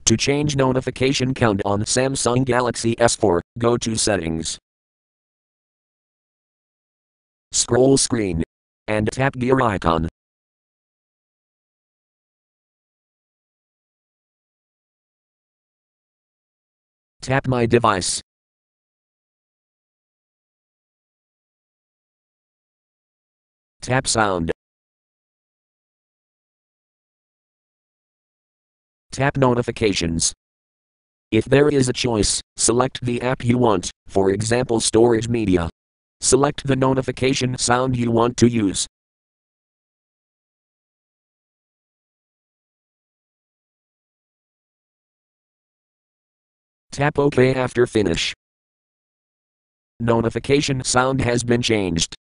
To change notification count on Samsung Galaxy S4, go to Settings. Scroll screen. And tap gear icon. Tap My Device. Tap Sound. Tap Notifications. If there is a choice, select the app you want, for example storage media. Select the notification sound you want to use. Tap OK after finish. Notification sound has been changed.